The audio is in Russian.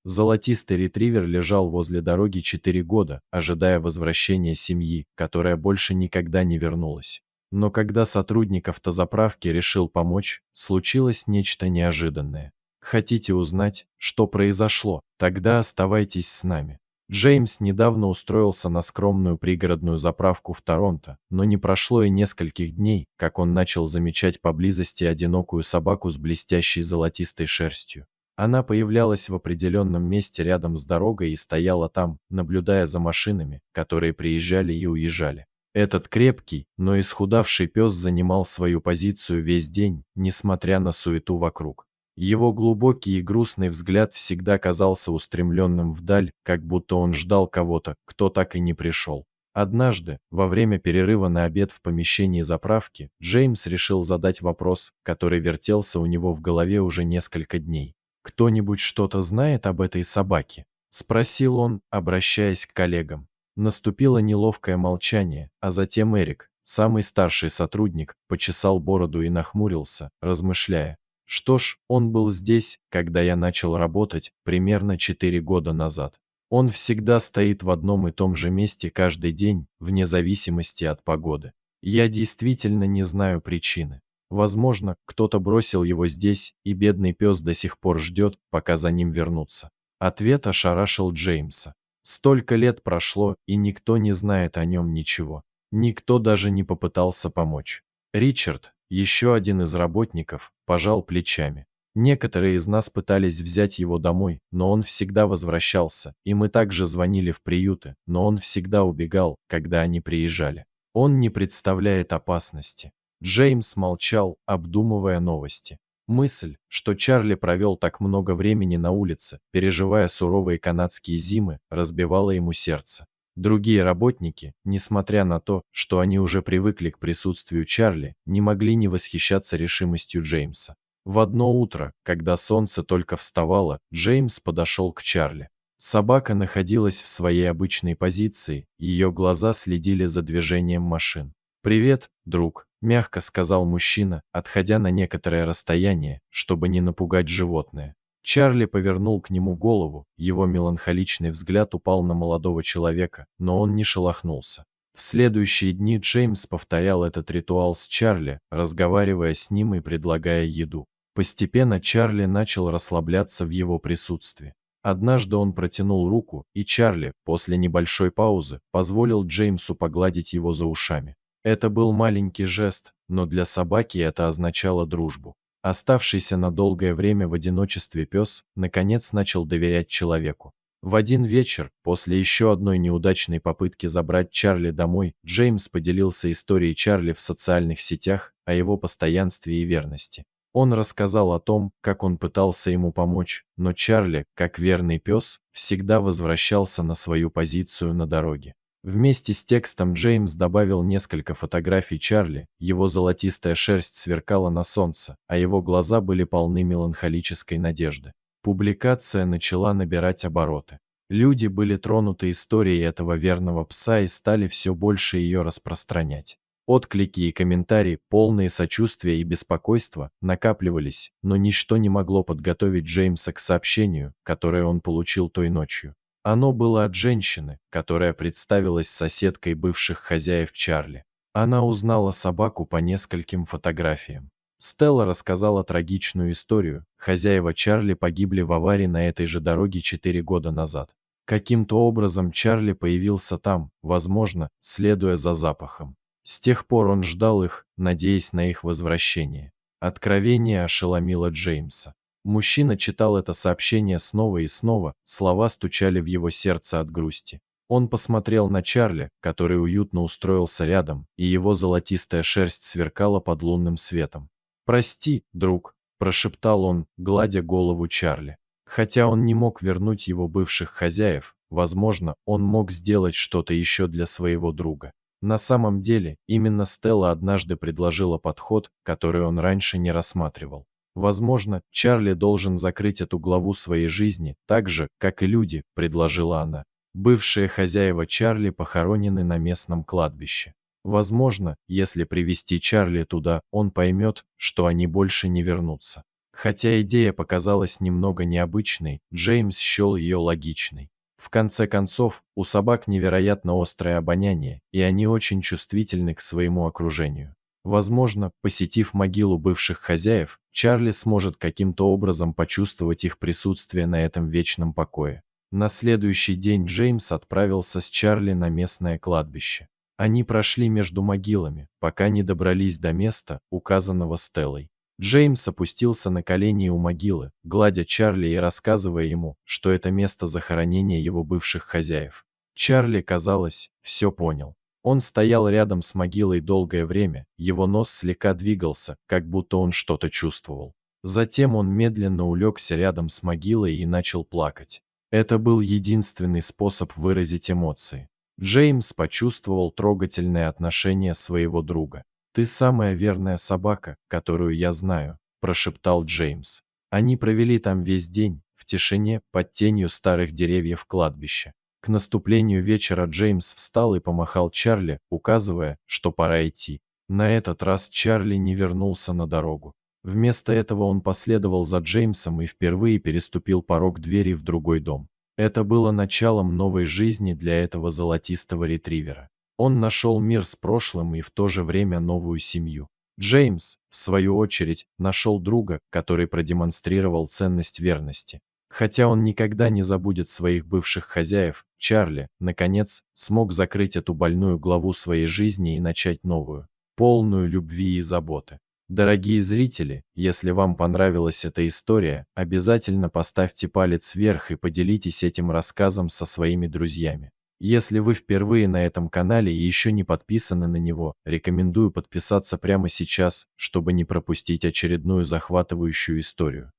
Золотистый ретривер лежал возле дороги 4 года, ожидая возвращения семьи, которая больше никогда не вернулась. Но когда сотрудник автозаправки решил помочь, случилось нечто неожиданное. Хотите узнать, что произошло? Тогда оставайтесь с нами. Джеймс недавно устроился на скромную пригородную заправку в Торонто, но не прошло и нескольких дней, как он начал замечать поблизости одинокую собаку с блестящей золотистой шерстью. Она появлялась в определенном месте рядом с дорогой и стояла там, наблюдая за машинами, которые приезжали и уезжали. Этот крепкий, но исхудавший пес занимал свою позицию весь день, несмотря на суету вокруг. Его глубокий и грустный взгляд всегда казался устремленным вдаль, как будто он ждал кого-то, кто так и не пришел. Однажды, во время перерыва на обед в помещении заправки, Джеймс решил задать вопрос, который вертелся у него в голове уже несколько дней. «Кто-нибудь что-то знает об этой собаке?» – спросил он, обращаясь к коллегам. Наступило неловкое молчание, а затем Эрик, самый старший сотрудник, почесал бороду и нахмурился, размышляя. Что ж, он был здесь, когда я начал работать, примерно 4 года назад. Он всегда стоит в одном и том же месте каждый день, вне зависимости от погоды. Я действительно не знаю причины. Возможно, кто-то бросил его здесь, и бедный пес до сих пор ждет, пока за ним вернутся. Ответ ошарашил Джеймса. Столько лет прошло, и никто не знает о нем ничего. Никто даже не попытался помочь. Ричард, еще один из работников, пожал плечами. Некоторые из нас пытались взять его домой, но он всегда возвращался, и мы также звонили в приюты, но он всегда убегал, когда они приезжали. Он не представляет опасности. Джеймс молчал, обдумывая новости. Мысль, что Чарли провел так много времени на улице, переживая суровые канадские зимы, разбивала ему сердце. Другие работники, несмотря на то, что они уже привыкли к присутствию Чарли, не могли не восхищаться решимостью Джеймса. В одно утро, когда солнце только вставало, Джеймс подошел к Чарли. Собака находилась в своей обычной позиции, ее глаза следили за движением машин. «Привет, друг», – мягко сказал мужчина, отходя на некоторое расстояние, чтобы не напугать животное. Чарли повернул к нему голову, его меланхоличный взгляд упал на молодого человека, но он не шелохнулся. В следующие дни Джеймс повторял этот ритуал с Чарли, разговаривая с ним и предлагая еду. Постепенно Чарли начал расслабляться в его присутствии. Однажды он протянул руку, и Чарли, после небольшой паузы, позволил Джеймсу погладить его за ушами. Это был маленький жест, но для собаки это означало дружбу. Оставшийся на долгое время в одиночестве пес, наконец начал доверять человеку. В один вечер, после еще одной неудачной попытки забрать Чарли домой, Джеймс поделился историей Чарли в социальных сетях, о его постоянстве и верности. Он рассказал о том, как он пытался ему помочь, но Чарли, как верный пес, всегда возвращался на свою позицию на дороге. Вместе с текстом Джеймс добавил несколько фотографий Чарли, его золотистая шерсть сверкала на солнце, а его глаза были полны меланхолической надежды. Публикация начала набирать обороты. Люди были тронуты историей этого верного пса и стали все больше ее распространять. Отклики и комментарии, полные сочувствия и беспокойства, накапливались, но ничто не могло подготовить Джеймса к сообщению, которое он получил той ночью. Оно было от женщины, которая представилась соседкой бывших хозяев Чарли. Она узнала собаку по нескольким фотографиям. Стелла рассказала трагичную историю. Хозяева Чарли погибли в аварии на этой же дороге 4 года назад. Каким-то образом Чарли появился там, возможно, следуя за запахом. С тех пор он ждал их, надеясь на их возвращение. Откровение ошеломило Джеймса. Мужчина читал это сообщение снова и снова, слова стучали в его сердце от грусти. Он посмотрел на Чарли, который уютно устроился рядом, и его золотистая шерсть сверкала под лунным светом. «Прости, друг», – прошептал он, гладя голову Чарли. Хотя он не мог вернуть его бывших хозяев, возможно, он мог сделать что-то еще для своего друга. На самом деле, именно Стелла однажды предложила подход, который он раньше не рассматривал. Возможно, Чарли должен закрыть эту главу своей жизни, так же, как и люди, предложила она. Бывшие хозяева Чарли похоронены на местном кладбище. Возможно, если привести Чарли туда, он поймет, что они больше не вернутся. Хотя идея показалась немного необычной, Джеймс счел ее логичной. В конце концов, у собак невероятно острое обоняние, и они очень чувствительны к своему окружению. Возможно, посетив могилу бывших хозяев, Чарли сможет каким-то образом почувствовать их присутствие на этом вечном покое. На следующий день Джеймс отправился с Чарли на местное кладбище. Они прошли между могилами, пока не добрались до места, указанного Стеллой. Джеймс опустился на колени у могилы, гладя Чарли и рассказывая ему, что это место захоронения его бывших хозяев. Чарли, казалось, все понял. Он стоял рядом с могилой долгое время, его нос слегка двигался, как будто он что-то чувствовал. Затем он медленно улегся рядом с могилой и начал плакать. Это был единственный способ выразить эмоции. Джеймс почувствовал трогательное отношение своего друга. «Ты самая верная собака, которую я знаю», – прошептал Джеймс. Они провели там весь день, в тишине, под тенью старых деревьев кладбища. К наступлению вечера Джеймс встал и помахал Чарли, указывая, что пора идти. На этот раз Чарли не вернулся на дорогу. Вместо этого он последовал за Джеймсом и впервые переступил порог двери в другой дом. Это было началом новой жизни для этого золотистого ретривера. Он нашел мир с прошлым и в то же время новую семью. Джеймс, в свою очередь, нашел друга, который продемонстрировал ценность верности. Хотя он никогда не забудет своих бывших хозяев, Чарли, наконец, смог закрыть эту больную главу своей жизни и начать новую, полную любви и заботы. Дорогие зрители, если вам понравилась эта история, обязательно поставьте палец вверх и поделитесь этим рассказом со своими друзьями. Если вы впервые на этом канале и еще не подписаны на него, рекомендую подписаться прямо сейчас, чтобы не пропустить очередную захватывающую историю.